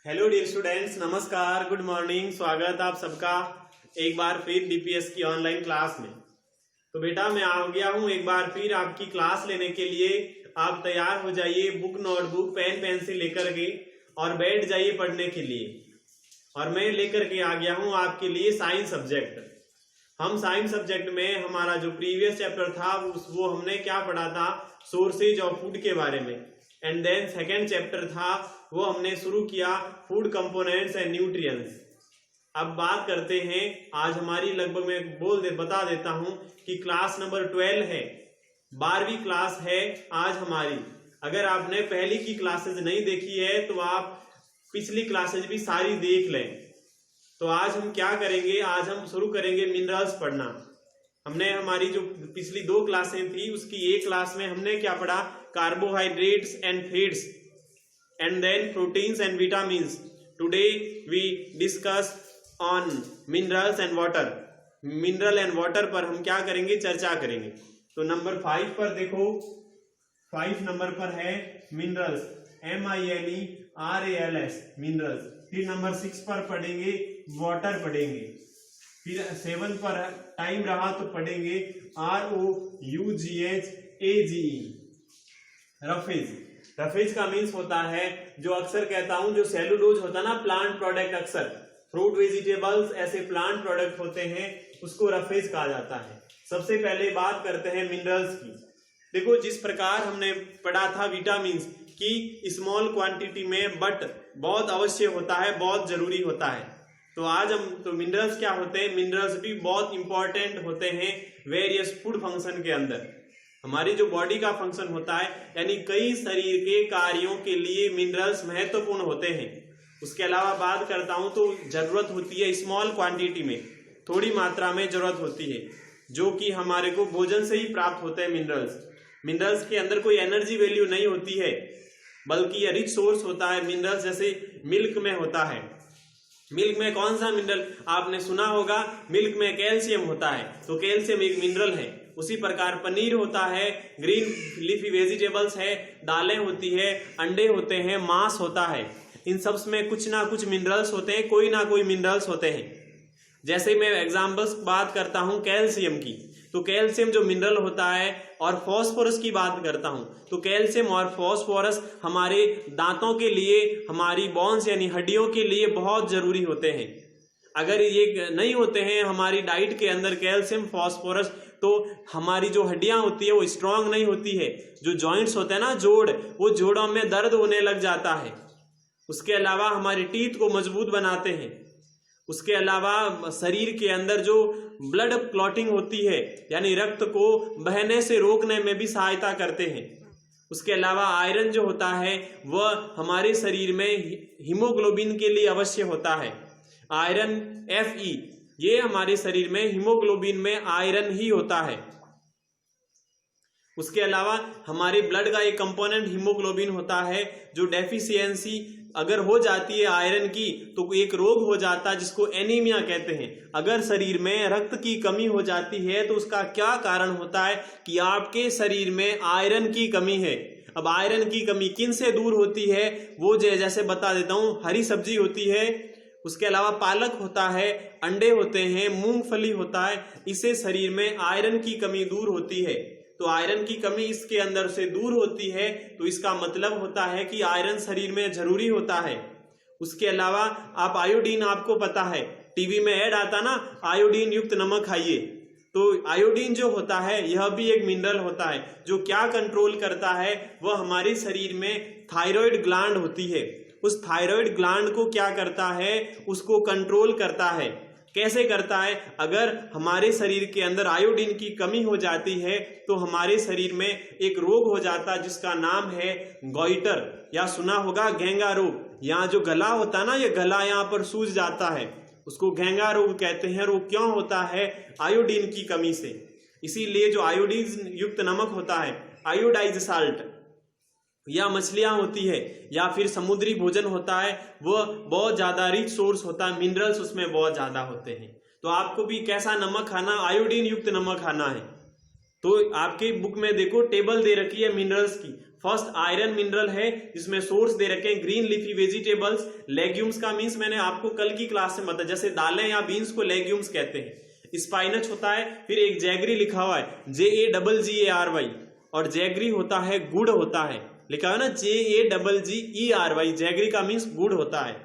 Hello dear students, नमस्कार, good morning. स्वागत आप सबका एक बार फिर डीपीएस की ऑनलाइन क्लास में। तो बेटा मैं आ गया हूँ एक बार फिर आपकी क्लास लेने के लिए। आप तैयार हो जाइए, बुक नोटबुक पेन पेंसिल लेकर के और बैठ जाइए पढ़ने के लिए। और मैं लेकर के आ गया हूँ आपके लिए साइंस सब्जेक्ट। हम साइंस सब्जेक्ट में हमारा जो प्रीवियस चैप्टर था वो हमने क्या पढ़ा था, सोर्सेज ऑफ फूड के बारे में। एंड देन सेकेंड चैप्टर था वो हमने शुरू किया फूड कंपोनेंट्स एंड न्यूट्रिएंट्स। अब बात करते हैं, आज हमारी लगभग मैं बता देता हूं कि क्लास नंबर 12 है, 12वीं क्लास है आज हमारी। अगर आपने पहली की क्लासेस नहीं देखी है तो आप पिछली क्लासेस भी सारी देख लें। तो आज हम क्या करेंगे, आज हम शुरू करेंगे मिनरल्स पढ़ना। हमने हमारी जो पिछली 2 क्लासें थी उसकी एक क्लास में हमने क्या पढ़ा, carbohydrates and fats and then proteins and vitamins. Today we discuss on minerals and water. Mineral and water पर हम क्या करेंगे, चर्चा करेंगे। तो नंबर 5 पर देखो, 5 नंबर पर है मिनरल्स, MINERALS मिनरल्स। फिर नंबर 6 पर पढ़ेंगे वाटर पढ़ेंगे। फिर 7 पर टाइम रहा तो पढ़ेंगे ROUGHAGE रफेज। रफेज का मीन्स होता है, जो अक्सर कहता हूं, जो सेलुलोज होता है ना, प्लांट प्रोडक्ट, अक्सर फ्रूट वेजिटेबल्स ऐसे प्लांट प्रोडक्ट होते हैं, उसको रफेज कहा जाता है। सबसे पहले बात करते हैं मिनरल्स की। देखो, जिस प्रकार हमने पढ़ा था विटामिन्स की स्मॉल क्वांटिटी में बट बहुत अवश्य होता है, बहुत जरूरी होता है। तो आज हम तो मिनरल्स क्या होते हैं, मिनरल्स भी बहुत इंपॉर्टेंट होते हैं वेरियस फूड फंक्शन के अंदर। हमारी जो बॉडी का फंक्शन होता है, यानी कई शरीर के कार्यों के लिए मिनरल्स महत्वपूर्ण होते हैं। उसके अलावा बात करता हूं तो जरूरत होती है स्मॉल क्वांटिटी में, थोड़ी मात्रा में जरूरत होती है, जो कि हमारे को भोजन से ही प्राप्त होते हैं मिनरल्स। मिनरल्स के अंदर कोई एनर्जी वैल्यू नहीं होती है, बल्कि यह रिच सोर्स होता है मिनरल्स, जैसे मिल्क में होता है। मिल्क में कौन सा मिनरल आपने सुना होगा, मिल्क में कैल्शियम होता है, तो कैल्शियम एक मिनरल है। उसी प्रकार पनीर होता है, ग्रीन लीफी वेजिटेबल्स है, दालें होती है, अंडे होते हैं, मांस होता है। इन सब में कुछ ना कुछ मिनरल्स होते हैं, कोई ना कोई मिनरल्स होते हैं। जैसे मैं एग्जाम्पल्स बात करता हूं कैल्शियम की, तो कैल्शियम जो मिनरल होता है, और फॉस्फोरस की बात करता हूं तो कैल्शियम और फॉस्फोरस हमारे दांतों के लिए, हमारी बोन्स यानी हड्डियों के लिए बहुत जरूरी होते हैं। अगर ये नहीं होते हैं हमारी डाइट के अंदर कैल्शियम फॉस्फोरस, तो हमारी जो हड्डियां होती है वो स्ट्रांग नहीं होती है। जो जॉइंट्स होते हैं ना, जोड़, वो जोड़ों में दर्द होने लग जाता है। उसके अलावा हमारी टीथ को मजबूत बनाते हैं। उसके अलावा शरीर के अंदर जो ब्लड क्लॉटिंग होती है, यानी रक्त को बहने से रोकने में भी सहायता करते हैं। उसके अलावा आयरन जो होता है वह हमारे शरीर में हीमोग्लोबिन के लिए अवश्य होता है। आयरन Fe, ये हमारे शरीर में हीमोग्लोबिन में आयरन ही होता है। उसके अलावा हमारे ब्लड का एक कंपोनेंट हीमोग्लोबिन होता है, जो डेफिशिएंसी अगर हो जाती है आयरन की तो एक रोग हो जाता है जिसको एनीमिया कहते हैं। अगर शरीर में रक्त की कमी हो जाती है तो उसका क्या कारण होता है कि आपके शरीर में आयरन की कमी है। अब आयरन की कमी किन से दूर होती है, वो जैसे बता देता हूं, हरी सब्जी होती है, उसके अलावा पालक होता है, अंडे होते हैं, मूंगफली होता है, इससे शरीर में आयरन की कमी दूर होती है। तो आयरन की कमी इसके अंदर से दूर होती है, तो इसका मतलब होता है कि आयरन शरीर में जरूरी होता है। उसके अलावा आप आयोडीन, आपको पता है टीवी में ऐड आता ना, आयोडीन युक्त नमक खाइए, तो आयोडीन जो होता है यह भी एक मिनरल होता है, जो क्या कंट्रोल करता है, वह हमारे शरीर में थायराइड ग्लैंड होती है, उस थायराइड ग्लैंड को क्या करता है, उसको कंट्रोल करता है। कैसे करता है, अगर हमारे शरीर के अंदर आयोडीन की कमी हो जाती है तो हमारे शरीर में एक रोग हो जाता है जिसका नाम है गॉइटर, या सुना होगा घेंगा रोग। यहाँ जो गला होता है ना, ये गला यहाँ पर सूज जाता है, उसको घेंगा रोग कहते हैं। रोग क्यों होता है, आयोडीन की कमी से। इसीलिए जो आयोडीन युक्त नमक होता है, आयोडाइज साल्ट, या मछलियां होती है, या फिर समुद्री भोजन होता है, वह बहुत ज्यादा रिच सोर्स होता है, मिनरल्स उसमें बहुत ज्यादा होते हैं। तो आपको भी कैसा नमक खाना, आयोडीन युक्त नमक खाना है। तो आपके बुक में देखो टेबल दे रखी है मिनरल्स की, फर्स्ट आयरन मिनरल है जिसमें सोर्स दे रखे हैं ग्रीन लीफी वेजिटेबल्स। लेग्यूम्स का मीन्स मैंने आपको कल की क्लास में बताया, जैसे दालें या बीन्स को लेग्यूम्स कहते हैं। स्पाइनच होता है, फिर एक जैगरी लिखा हुआ है JAGGARY, और जैगरी होता है गुड़ होता है, लिखा है ना JAGGERY, जैगरी का मीन्स गुड़ होता है।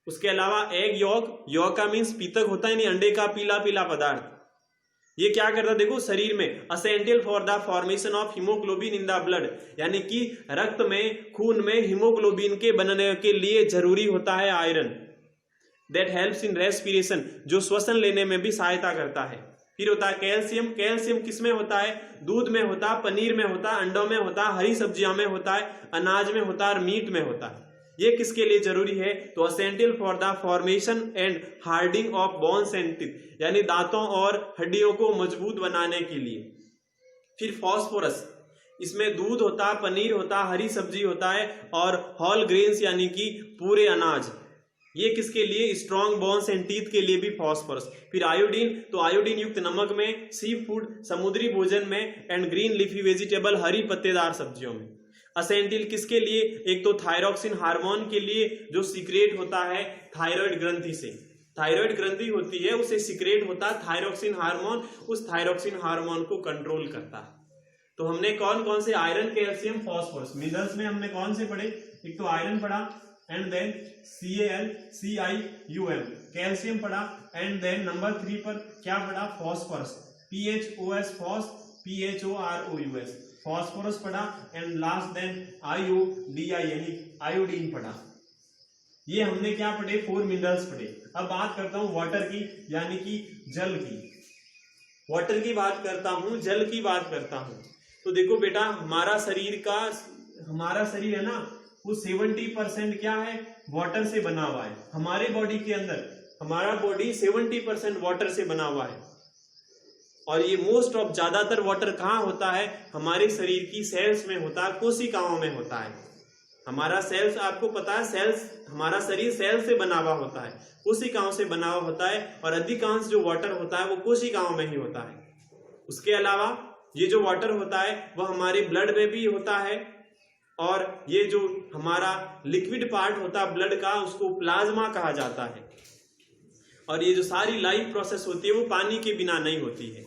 उसके अलावा एग यॉक का मीन्स पीतक होता है, यानी अंडे का पीला पीला पदार्थ। ये क्या करता है देखो शरीर में, essential for the formation of haemoglobin in the blood, यानी कि रक्त में खून में हीमोग्लोबिन के बनने के लिए जरूरी होता है iron. That helps in respiration, जो श्वसन लेने में भी सहायता करता है। फिर होता है कैल्शियम। कैल्शियम किसमें होता है? दूध में होता है, पनीर में होता है, अंडों में होता है, हरी सब्जियों में होता है, अनाज में होता है और मीट में होता है। ये किसके लिए जरूरी है? तो essential for the formation and hardening of bones and teeth, यानी दांतों और हड्डियों को मजबूत बनाने के लिए। फिर फास्फोरस, इसमें दूध होता है, पनीर होता है, हरी सब्जी होता है और होल ग्रेन्स यानी कि पूरे अनाज। ये किसके लिए? स्ट्रॉन्ग बोन्स एंड टीथ के लिए भी फास्फोरस। फिर आयोडीन, तो आयोडीन युक्त नमक में, सी फूड समुद्री भोजन में, एंड ग्रीन लीफी वेजिटेबल हरी पत्तेदार सब्जियों में। असेंटिल किसके लिए? एक तो थायरॉक्सिन हार्मोन के लिए जो सीक्रेट होता है थायराइड ग्रंथि से, थायराइड ग्रंथि होती है उसे सीक्रेट होता है थायरॉक्सिन हार्मोन, उस थायरॉक्सिन हार्मोन को कंट्रोल करता है। तो हमने कौन कौन से आयरन, कैल्शियम, फास्फोरस, मिनरल्स में हमने कौन से पढ़े? एक तो आयरन पढ़ा एंड देन CaLCiUm, कैल्शियम पढ़ा एंड देन नंबर 3 पर क्या पढ़ा? Phosphorus, PHOS phos, PHOROUS, phosphorus पढ़ा एंड लास्ट देन IODI यानी आयोडीन पढ़ा। ये हमने क्या पढ़े? 4 मिनरल्स पढ़े। अब बात करता हूं वाटर की, यानी कि जल की। वाटर की बात करता हूं, जल की बात करता हूं। तो देखो बेटा, हमारा शरीर है ना, वो 70% क्या है? वाटर से बना हुआ है। हमारे बॉडी के अंदर हमारा बॉडी 70% वाटर से बना हुआ है। और ये मोस्ट ऑफ ज्यादातर वाटर कहाँ होता है? हमारे शरीर की सेल्स में होता है, कोशिकाओं में होता है। हमारा सेल्स, आपको पता है सेल्स, हमारा शरीर सेल से बना हुआ होता है, कोशिकाओं से बना हुआ होता है, और अधिकांश जो वाटर होता है वो कोशिकाओं में ही होता है। उसके अलावा ये जो वाटर होता है वह हमारे ब्लड में भी होता है, और ये जो हमारा लिक्विड पार्ट होता है ब्लड का, उसको प्लाज्मा कहा जाता है। और ये जो सारी लाइफ प्रोसेस होती है वो पानी के बिना नहीं होती है।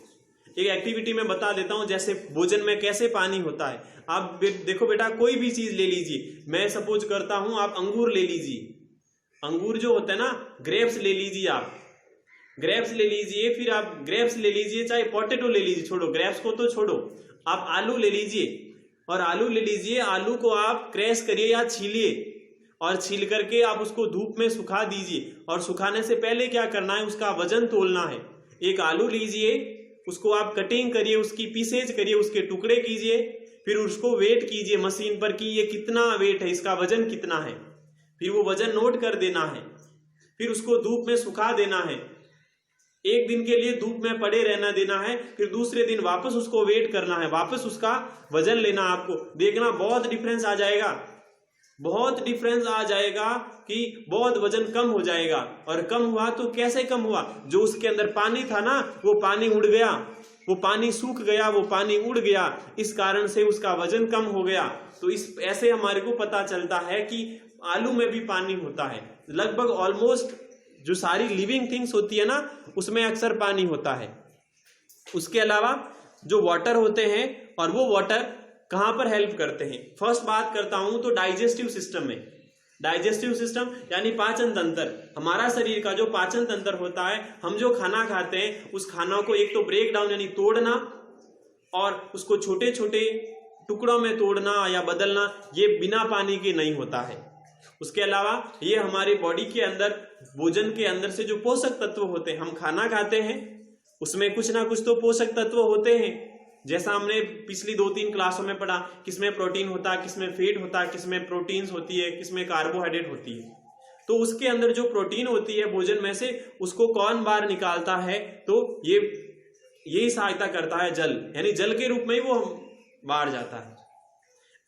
एक एक्टिविटी में बता देता हूं, जैसे भोजन में कैसे पानी होता है। आप देखो बेटा, कोई भी चीज ले लीजिए, मैं सपोज करता हूं आप अंगूर ले लीजिए, अंगूर जो होता है ना, ग्रेप्स ले लीजिए, आप ग्रेप्स ले लीजिए, फिर आप ग्रेप्स ले लीजिए, चाहे पोटैटो ले लीजिए, छोड़ो ग्रेप्स को तो छोड़ो, आप आलू ले लीजिए, और आलू ले लीजिए, आलू को आप क्रैश करिए या छीलिए, और छील करके आप उसको धूप में सुखा दीजिए। और सुखाने से पहले क्या करना है? उसका वजन तोलना है। एक आलू लीजिए, उसको आप कटिंग करिए, उसकी पीसेज करिए, उसके टुकड़े कीजिए, फिर उसको वेट कीजिए मशीन पर कि ये कितना वेट है, इसका वजन कितना है। फिर वो वजन नोट कर देना है, फिर उसको धूप में सुखा देना है। एक दिन के लिए धूप में पड़े रहना देना है, फिर दूसरे दिन वापस उसको वेट करना है, वापस उसका वजन लेना। आपको देखना बहुत डिफरेंस आ जाएगा, बहुत डिफरेंस आ जाएगा कि बहुत वजन कम हो जाएगा। और कम हुआ तो कैसे कम हुआ? जो उसके अंदर पानी था ना, वो पानी उड़ गया, वो पानी सूख गया, वो पानी उड़ गया, इस कारण से उसका वजन कम हो गया। तो इस ऐसे हमारे को पता चलता है कि आलू में भी पानी होता है। लगभग ऑलमोस्ट जो सारी लिविंग थिंग्स होती है ना, उसमें अक्सर पानी होता है। उसके अलावा जो वाटर होते हैं, और वो वाटर कहां पर हेल्प करते हैं? फर्स्ट बात करता हूं तो डाइजेस्टिव सिस्टम में। डाइजेस्टिव सिस्टम यानी पाचन तंत्र। हमारा शरीर का जो पाचन तंत्र होता है, हम जो खाना खाते हैं उस खाना को एक तो ब्रेक डाउन यानी तोड़ना, और उसको छोटे छोटे टुकड़ों में तोड़ना या बदलना, ये बिना पानी के नहीं होता है। उसके अलावा ये हमारी बॉडी के अंदर, भोजन के अंदर से जो पोषक तत्व होते हैं, हम खाना खाते हैं उसमें कुछ ना कुछ तो पोषक तत्व होते हैं। जैसा हमने पिछली 2-3 क्लासों में पढ़ा, किसमें प्रोटीन होता है, किसमें फैट होता है, किसमें प्रोटीन्स होती है, किसमें कार्बोहाइड्रेट होती है। तो उसके अंदर जो प्रोटीन होती है भोजन में से, उसको कौन बाहर निकालता है? तो ये सहायता करता है जल, यानी जल के रूप में ही वो बाहर जाता है।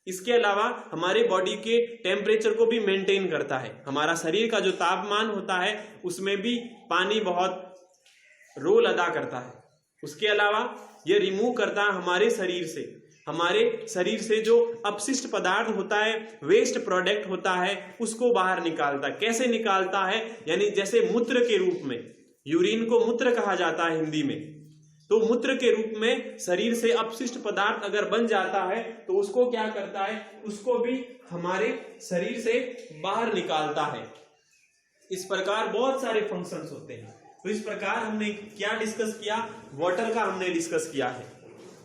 इसके अलावा हमारे बॉडी के टेम्परेचर को भी मेंटेन करता है। हमारा शरीर का जो तापमान होता है उसमें भी पानी बहुत रोल अदा करता है। उसके अलावा ये रिमूव करता है हमारे शरीर से हमारे शरीर से जो अपशिष्ट पदार्थ होता है, वेस्ट प्रोडक्ट होता है, उसको बाहर निकालता है। कैसे निकालता है? यानी जैसे मूत्र के रूप में, यूरिन को मूत्र कहा जाता है हिंदी में, तो मूत्र के रूप में शरीर से अपशिष्ट पदार्थ अगर बन जाता है तो उसको क्या करता है? उसको भी हमारे शरीर से बाहर निकालता है। इस प्रकार बहुत सारे फंक्शंस होते हैं। तो इस प्रकार हमने क्या डिस्कस किया? वाटर का हमने डिस्कस किया है।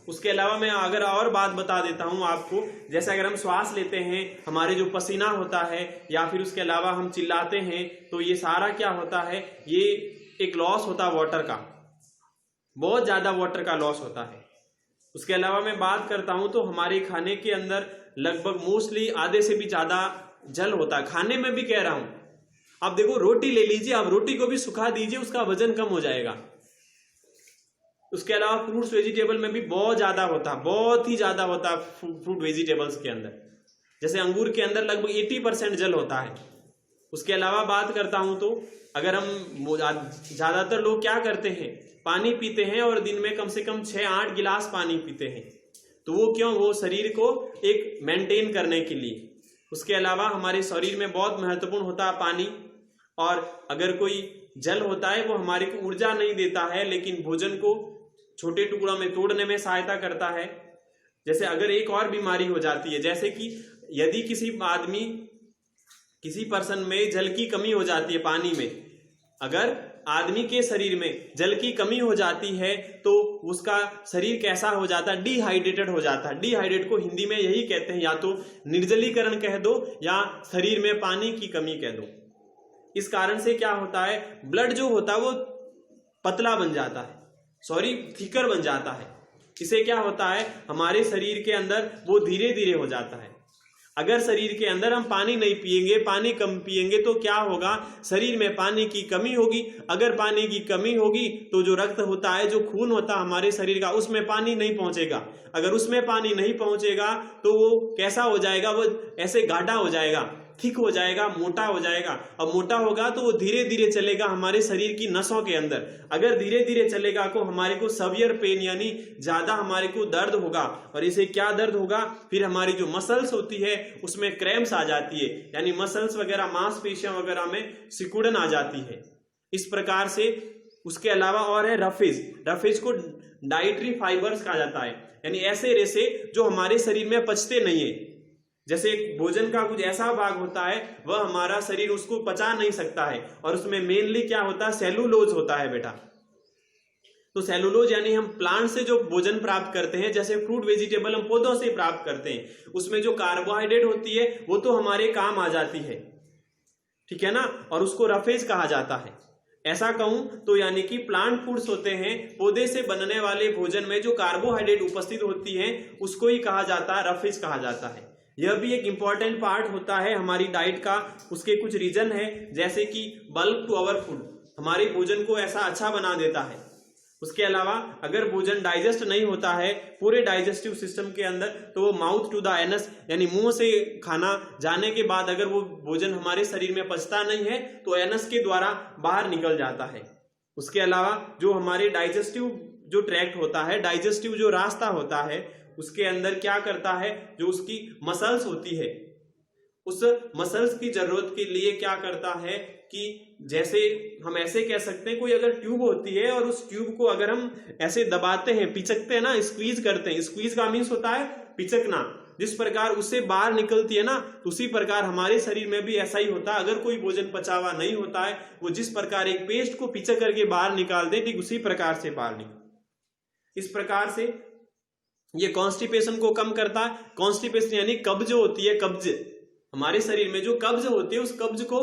उसके अलावा मैं अगर और बात बता देता हूं आपको, जैसे अगर हम श्वास लेते हैं, हमारे जो पसीना होता है, या फिर उसके अलावा हम चिल्लाते हैं, तो ये सारा क्या होता है? ये एक लॉस होता है वाटर का, बहुत ज्यादा वाटर का लॉस होता है। उसके अलावा मैं बात करता हूं तो हमारे खाने के अंदर लगभग मोस्टली आधे से भी ज्यादा जल होता है। खाने में भी कह रहा हूं, आप देखो रोटी ले लीजिए, आप रोटी को भी सुखा दीजिए, उसका वजन कम हो जाएगा। उसके अलावा फ्रूट्स वेजिटेबल में भी बहुत ज्यादा होता है, बहुत ही ज्यादा होता है फ्रूट वेजिटेबल्स के अंदर। जैसे अंगूर के अंदर लगभग 80% जल होता है। उसके अलावा बात करता हूं तो अगर हम ज्यादातर लोग क्या करते हैं? पानी पीते हैं और दिन में कम से कम 6-8 गिलास पानी पीते हैं। तो वो क्यों? वो शरीर को एक मेंटेन करने के लिए। उसके अलावा हमारे शरीर में बहुत महत्वपूर्ण होता है पानी, और अगर कोई जल होता है वो हमारे को ऊर्जा नहीं देता है, लेकिन भोजन को छोटे टुकड़ों में तोड़ने में सहायता करता है। जैसे अगर एक और बीमारी हो जाती है, जैसे कि यदि किसी पर्सन में जल की कमी हो जाती है पानी में, अगर आदमी के शरीर में जल की कमी हो जाती है तो उसका शरीर कैसा हो जाता है? डिहाइड्रेटेड हो जाता है। डिहाइड्रेट को हिंदी में यही कहते हैं, या तो निर्जलीकरण कह दो या शरीर में पानी की कमी कह दो। इस कारण से क्या होता है? ब्लड जो होता है वो पतला बन जाता है, थिकर बन जाता है। इसे क्या होता है? हमारे शरीर के अंदर वो धीरे धीरे हो जाता है। अगर शरीर के अंदर हम पानी नहीं पिएंगे, पानी कम पिएंगे, तो क्या होगा? शरीर में पानी की कमी होगी। अगर पानी की कमी होगी तो जो रक्त होता है, जो खून होता है हमारे शरीर का, उसमें पानी नहीं पहुंचेगा। अगर उसमें पानी नहीं पहुंचेगा तो वो कैसा हो जाएगा? वो ऐसे गाढ़ा हो जाएगा, थिक हो जाएगा, मोटा हो जाएगा। अब मोटा होगा तो वो धीरे धीरे चलेगा हमारे शरीर की नसों के अंदर। अगर धीरे धीरे चलेगा तो हमारे को सवियर पेन, यानी ज्यादा हमारे को दर्द होगा। और इसे क्या दर्द होगा? फिर हमारी जो मसल्स होती है उसमें क्रैम्प्स आ जाती है, यानी मसल्स वगैरह, मांसपेशियां वगैरह में सिकुड़न आ जाती है। इस प्रकार से उसके अलावा और है रफेज। रफेज को डाइटरी फाइबर्स कहा जाता है, यानी ऐसे रेशे जो हमारे शरीर में पचते नहीं है। जैसे भोजन का कुछ ऐसा भाग होता है वह हमारा शरीर उसको पचा नहीं सकता है, और उसमें मेनली क्या होता है? सेलुलोज होता है बेटा। तो सेलुलोज यानी हम प्लांट से जो भोजन प्राप्त करते हैं, जैसे फ्रूट वेजिटेबल हम पौधों से प्राप्त करते हैं, उसमें जो कार्बोहाइड्रेट होती है वो तो हमारे काम आ जाती है, ठीक है ना, और उसको रफेज कहा जाता है। ऐसा कहूं तो यानी कि प्लांट फूड्स होते हैं, पौधे से बनने वाले भोजन में जो कार्बोहाइड्रेट उपस्थित होती है उसको ही कहा जाता है, रफेज कहा जाता है। यह भी एक इंपॉर्टेंट पार्ट होता है हमारी डाइट का। उसके कुछ रीजन है, जैसे कि बल्क टू आवर फूड, हमारे भोजन को ऐसा अच्छा बना देता है। उसके अलावा अगर भोजन डाइजेस्ट नहीं होता है पूरे डाइजेस्टिव सिस्टम के अंदर, तो वो माउथ टू द एनस, यानी मुंह से खाना जाने के बाद अगर वो भोजन हमारे शरीर में पचता नहीं है तो एनस के द्वारा बाहर निकल जाता है। उसके अलावा जो हमारे डाइजेस्टिव जो ट्रैक्ट होता है, डाइजेस्टिव जो रास्ता होता है, उसके अंदर क्या करता है? जो उसकी मसल्स होती है, उस मसल्स की जरूरत के लिए क्या करता है कि जैसे हम ऐसे कह सकते हैं, कोई अगर ट्यूब होती है और उस ट्यूब को अगर हम ऐसे दबाते हैं, पिचकते हैं ना, स्क्वीज करते हैं, स्क्वीज का मीन्स होता है पिचकना, जिस प्रकार उससे बाहर निकलती है ना, तो उसी प्रकार हमारे शरीर में भी ऐसा ही होता है। अगर कोई भोजन पचा हुआ नहीं होता है, वो जिस प्रकार एक पेस्ट को पिचक करके बाहर निकाल दे, ठीक उसी प्रकार से बाहर निकल। इस प्रकार से ये कॉन्स्टिपेशन को कम करता है। कॉन्स्टिपेशन यानी कब्ज होती है, कब्ज, हमारे शरीर में जो कब्ज होती है उस कब्ज को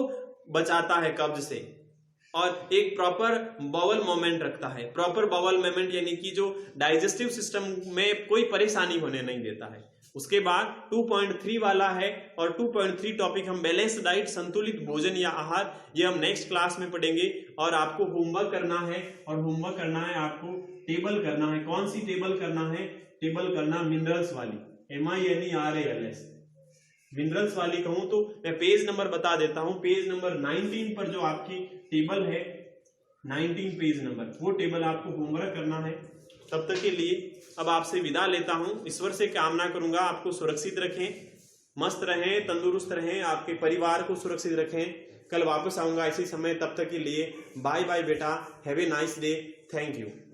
बचाता है कब्ज से, और एक प्रॉपर बाउल मूवमेंट रखता है। प्रॉपर बाउल मूवमेंट यानी कि जो डाइजेस्टिव सिस्टम में कोई परेशानी होने नहीं देता है। उसके बाद 2.3 वाला है, और 2.3 टॉपिक हम बैलेंस डाइट, संतुलित भोजन या आहार, ये हम नेक्स्ट क्लास में पढ़ेंगे। और आपको होमवर्क करना है, और होमवर्क करना है आपको टेबल करना है। कौन सी टेबल करना है? टेबल करना मिनरल्स वाली, MINERALS, मिनरल्स वाली कहूं तो मैं पेज नंबर बता देता हूं। पेज नंबर 19 पर जो आपकी टेबल है, 19 पेज नंबर, वो टेबल आपको होमवर्क करना है। तब तक के लिए अब आपसे विदा लेता हूं। ईश्वर से कामना करूंगा आपको सुरक्षित रखें, मस्त रहें, तंदुरुस्त रहें, आपके परिवार को सुरक्षित रखें। कल वापस आऊंगा इसी समय, तब तक के लिए बाय बाय बेटा, have a nice day, thank you.